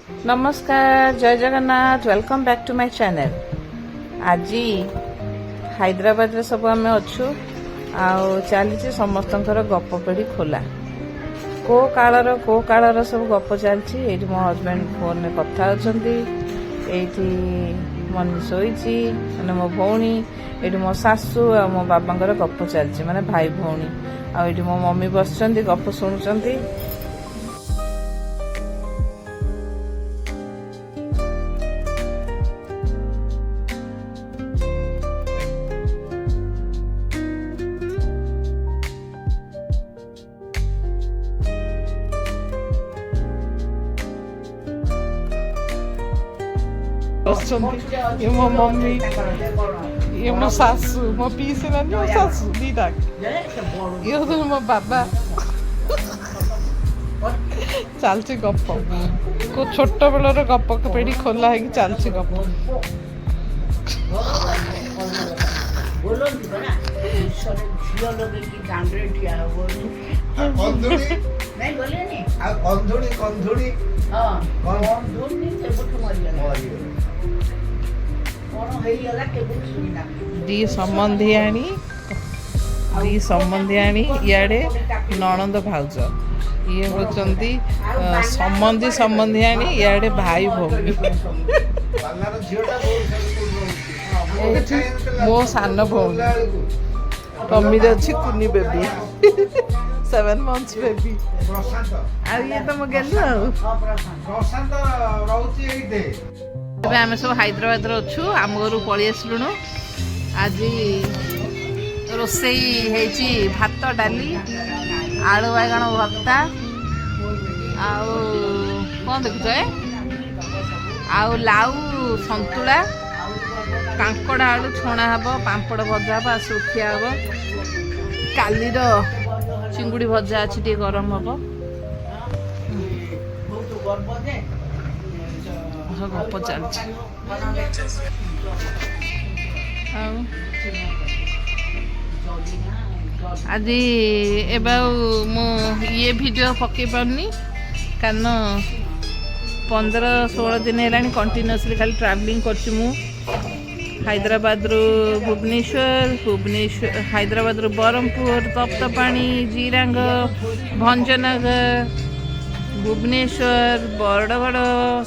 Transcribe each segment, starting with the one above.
नमस्कार जय Jagannath welcome back to my channel. आज हैदराबाद रे सब आम अच्छु चली समस्त गप पीढ़ी खोला को कालर सब गप चलती। मो हजबैंड फोन में कथा ये मनी शोची मैंने मो भौणी ये मो सासू आ मो बाबा गप चलती माने भाई भौणी आठ मो मम्मी बस गप शुणुंट। ये मो मम्मी ये मो सासू मो पीसी नानी मो सासू दीटा ये मो बाबा चलती गप को छोट बेलर गप पीढ़ी खोला है चलती गप। दी संबंधियाणी इे नणंद भाउज ये होचंती संबंधियाणी इे भाई भौणी मो सान भौणी मम्मी अच्छी कुनी बेबी 7 months बेबी ये तो गेलु आम सब हैदराबाद अच्छु आम घर पलि आसलुणु। आज रोसई है भात डाली आलू बैगण भर्ता आउ कौन देखुच आउ लाउ संतुला कांकड़ आलू छणा हम पांपड़ भजा हम सुखिया हम कालीर चिंगुड़ी भजा अच्छी टे गरम हम गप चलती। आज मु ये वीडियो पकई पारनी कारण 15-16 दिन है कंटिन्यूअसली खाली ट्रैवलिंग करची मु हैदराबाद रू भुवनेश्वर हैदराबाद रू बरहमपुर तप्तपाणी जीरांग भंजनगर भुवनेश्वर बरगढ़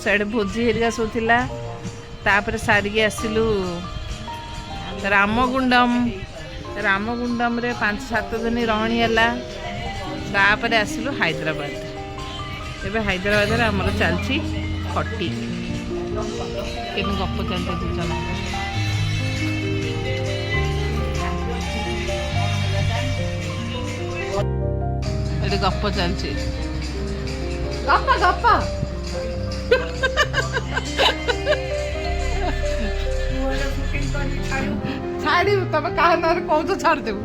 साइड भोजी हेरिका सब तापर सारिके आसिलु रामगुंडम रे 5-7 दिन रहणी है तापर आसिलु हैदराबाद। एबे हैदराबाद रे हमर चलची खटी केन गप चलते दुजन एटे गप चलची गप्पा गप्पा छाड़ी तब कहा ना कौन तो छाड़ देबू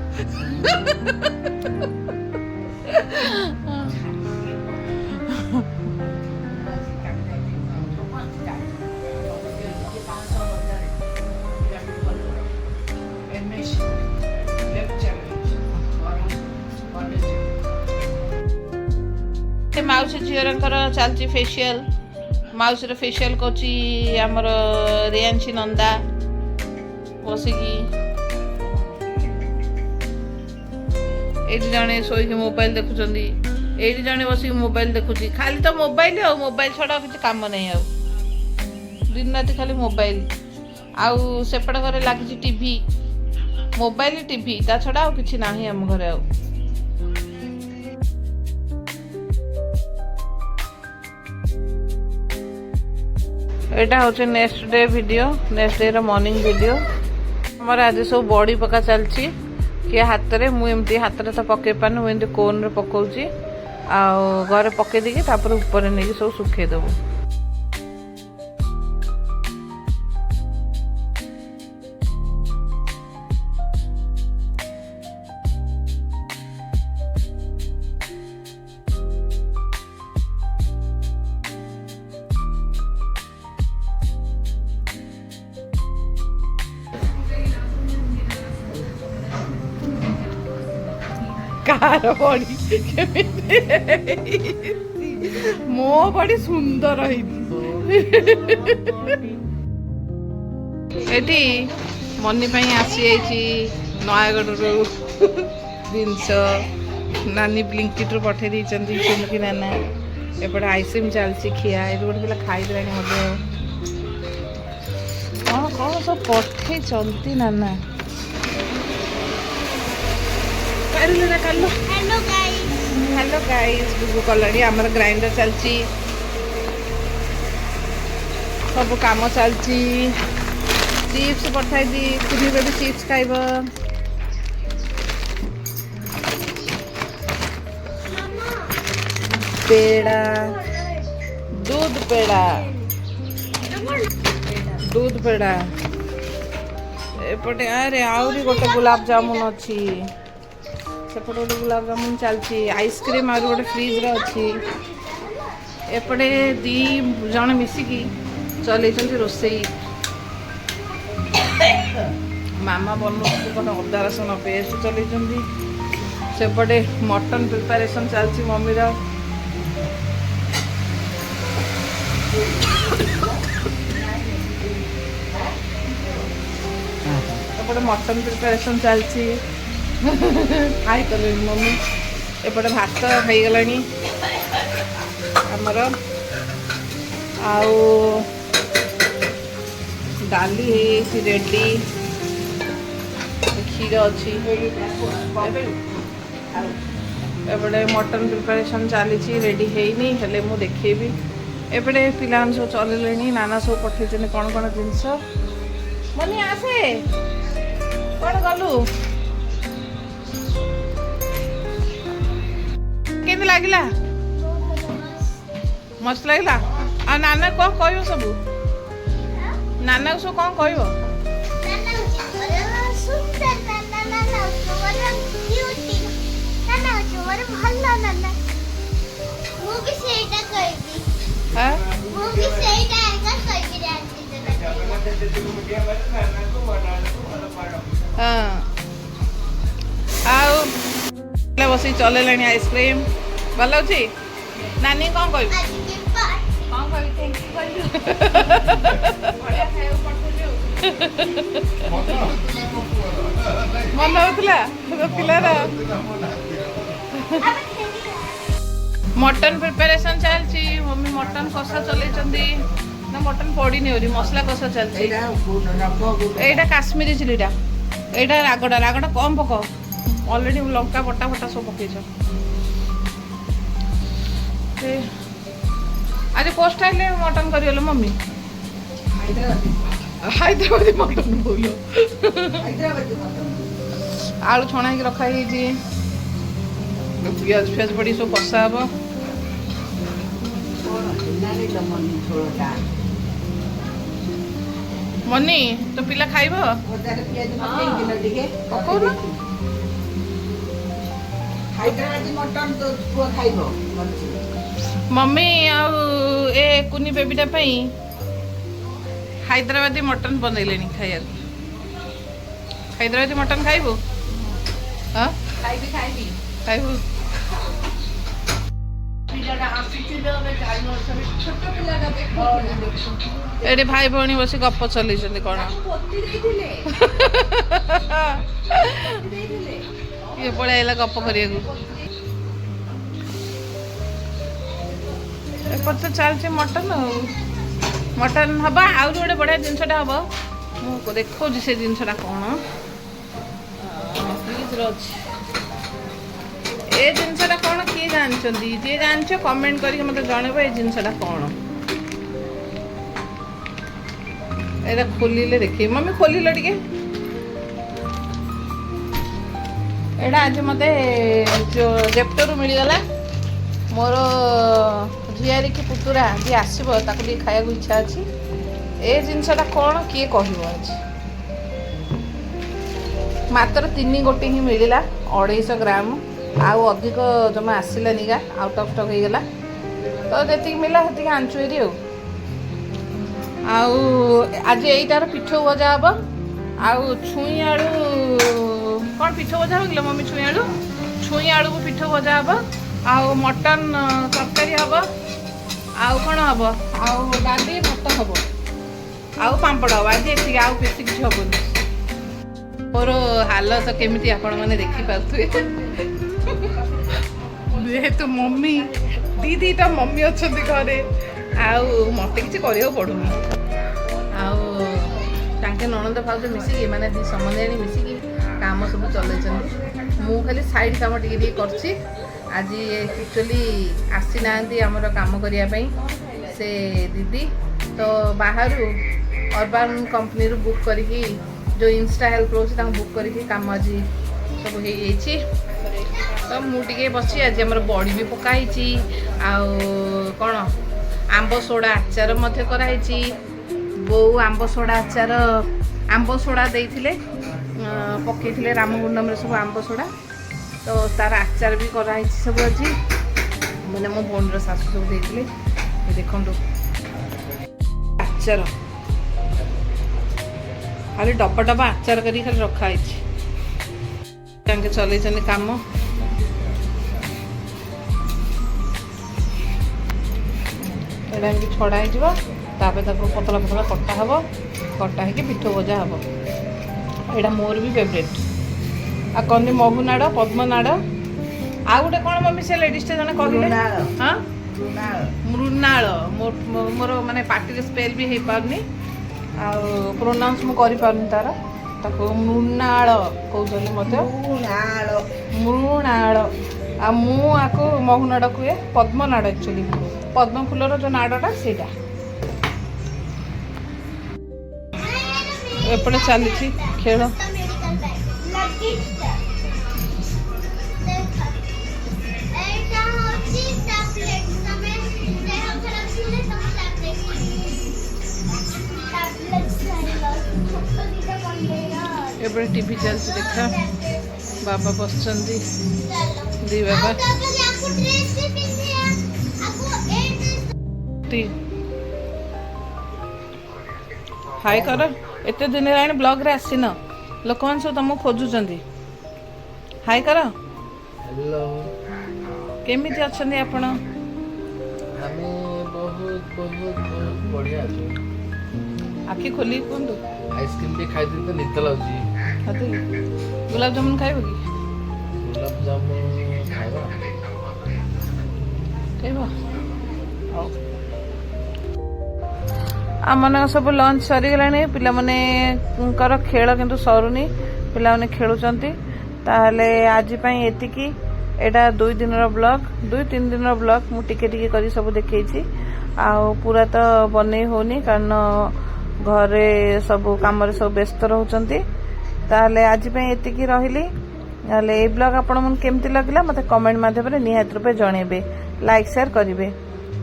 माउसी झीर चलती फेशियल माउसी फेशियल कची आमर रियांशी नंदा बसिकी ये जड़े शोक मोबाइल देखुं ये जड़े बस मोबाइल देखुची खाली तो मोबाइल आ मोबाइल छड़ा किसी काम नहीं आ दिन रात खाली मोबाइल आउ सेपट घरे लगी टीवी मोबाइल टीवी ता छड़ा आ कि ना आम घरे आ। एटा होचे next day video next day रो मॉर्निंग वीडियो हमारे आज सब बड़ी पका चलची कि हाथ रे मु एमती हाथ रे तो पके पानी मु एमती कोन रे पकाउची आ घरे पके देके तापर ऊपर नेकी सब सुखे देबो। कार बड़ी मो बड़ी सुंदर है ଏଠି ମନି ପାଇଁ ଆସିଯାଇଛି ନୟାଗଡ଼ରୁ ଜିନିଷ ନାନୀ ବ୍ଲିଙ୍କିଟ୍ରୁ ପଠେଇ ଦେଇଛନ୍ତି ଚୁମକି ନାନା। ଏପଟେ ଆଇସ୍କ୍ରିମ୍ ଚାଲିଛି ଖିଆ। ଏଠି ଗୋଟେ ପିଲା ଖାଇଦେଲାଣି ମଧ୍ୟ। କ'ଣ କ'ଣ ସବୁ ପଠେଇଛନ୍ତି ନାନା। ହ୍ୟାଲୋ ଗାଇସ୍ ଗୁଗୁ କଲାଣି। ଆମର ଗ୍ରାଇଣ୍ଡର ଚାଲିଛି, ସବୁ କାମ ଚାଲିଛି। ଚିପ୍ସ ପଠାଇଦି କୁନି ବେବି ଚିପ୍ସ ଖାଇବ। पेड़ा दूध पेड़ा एपटे अरे आहरी गोटे गुलाब जामुन अच्छी सेपटे गोटे गुलाब जामुन चलती। आइसक्रीम आहरी गोटे फ्रिज रे अच्छी। एपटे दी जन मिसिकी चल रोसई। मामा बनाऊँ कौन अदा रसुण पेस्ट चल। सेपटे मटन प्रिपरेशन चलती मम्मीर। एपटे मटन प्रिपरेशन चलती खाई कले मम्मी। एपटे भात खाईगला आमर आउ डाली रेडी क्षीर अच्छी। एपटे मटन प्रिपरेशन चली रेडी है हेले मु देखेबी। एपटे पिला सब चलले नाना सब पठे कौन कौन जिनस। मनी आसे कौन गलु के लगिला मस्त लगिला। आ नाना कौन कह सब नाना सब कौन कह बस चल आइसक्रीम भल अच्छी। नानी कौन कह मन होता पिलार मटन प्रिपरेशन चलती। मम्मी मटन कषा चलती ना मटन पड़ी नहीं मसला कषा चलती। एटा काश्मीरी चिलीटा एटा रागड़ा रागड़ा कम पक ऑलरेडी लंका बटा फटा सब पकईच। आज को स्टाइल मटन कर मम्मी हैदराबादी मटन बोलो आलू छणा रखाई पियाज फियाज पड़ी सब कषा हम। मनी तो पिला खाइब मम्मी ए कुनी बेबीटा हैदराबादी मटन बनइले खाइया। हैदराबादी मटन खाइबू? हाँ खाइबू। एटे भाई भौणी बस गप चलई कौन ये पड़ा गप कर तो चलती मटन मटन हम आउ गोटे बढ़िया जिनसा हम मुझे देखा से जिनसा कौन फ्रिज अच्छी। ए जिनसा कौन किए जानते जी जानछ कमेंट करके मत जनइब। ये जिनसा कौन एटा खोलिले देखिए मम्मी खोलिल टे एटा आज मते जो जेप्टो मिलगला मोर झियारी की पुतुरा जी आसब ताको खाया इच्छा अच्छी। ए जिनसा कौन किए कह आज मात्र 3 गोटी ही मिलला 250 ग्राम आउ अधिक जमा आसलानी गा आउट ऑफ स्टॉक होगला तो जी मिला से आंचु हेरी आज यहीटार पिठो भजा हम आउ छुई आलू कौन पिठो भजा हो मम्मी छुई आलू को पिठो भजा हम आउ मटन तरकारी हम आउ कौन हम आउ डाली भात हम आउ पापड़ हम आज एति आउ बेसी किसी हेनी मोर हालत केमिति आपण मैंने देखिपे जेहेतु मम्मी दीटा मम्मी अच्छा घरे आउ मत कि पड़ूनी आउ ननद भाज मिसिकी मैंने दी समझ मिसिकी काम सब चल मु खाली साइड काम टे कर आज एक्चुअली आसी ना आमर काम करने से दीदी तो बाहर अर्बान कंपनी बुक करके जो इंस्टा हेल्प रोज बुक करके काम आज सब हो तो मुझे बसी आज आम बड़ी भी पकाई कौन आंब सोडा आचार कराई बो आंब सोडा आचार आंब सोडा देते पकई रामगुंडम सब आंब सोडा तो तार आचार भी कराई सब आज मैंने मो भौणी शाशु सब देते देखो आचार खाली डब्बा डब्बा आचार कर खाली रखाई चल काम एटा छड़ा हो पतला पतला कटा हम कटा हो पिठ भजा हम यहाँ मोर भी फेवरेट आ कनी महुनाड़ पद्मनाड़ आ गोटे कौन मम्मी से लेडीज जन कहले हाँ मृणाल मोर माने पार्टी स्पेल भी हो पारनी आ प्रोनाउंस मु करि पारनी तार ताको मृणाल कहउछली मते मृणाल आ मु आको महुनाड़ कुए पद्मनाड़ एक्चुअली पद्म फूलर जो नाड़टा सेटा एपटे चली खेल एपटे टीवी चलती देखा बाबा बसचंदी दी बाबा हाय कर एत दिन हेल्ला ब्लॉग रे आसीन लोक मैंने सब तुमको खोजुंट हाय कर हेलो केमिति अच्छे आपण बहुत बहुत बहुत बढ़िया अच्छे आखि खोली कहतु आइसक्रीम भी खाई तो निद लगे गुलाब जामुन खाइब कि गुलाब जामुन खाइबा आम सब लंच सरीगला पिला माने खेल किंतु सरुनी पिला माने खेलुचंती ताहले आज पई एतिकी एटा 2 दिन ब्लॉग 2-3 दिन ब्लॉग मु टिके टिके करी सब देखैछि आ पूरा तो बनै होनी कारण घरे सब काम रे सब व्यस्त रहउचंती ताहले आज पई एतिकी रहिली नाले ए ब्लॉग आपण मन केमति लागला मते कमेंट माध्यम रे निहात रूपे जणेबे लाइक शेयर करिवे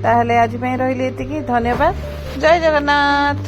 ताहले आज पई रहिली एतिकी धन्यवाद जय जगन्नाथ।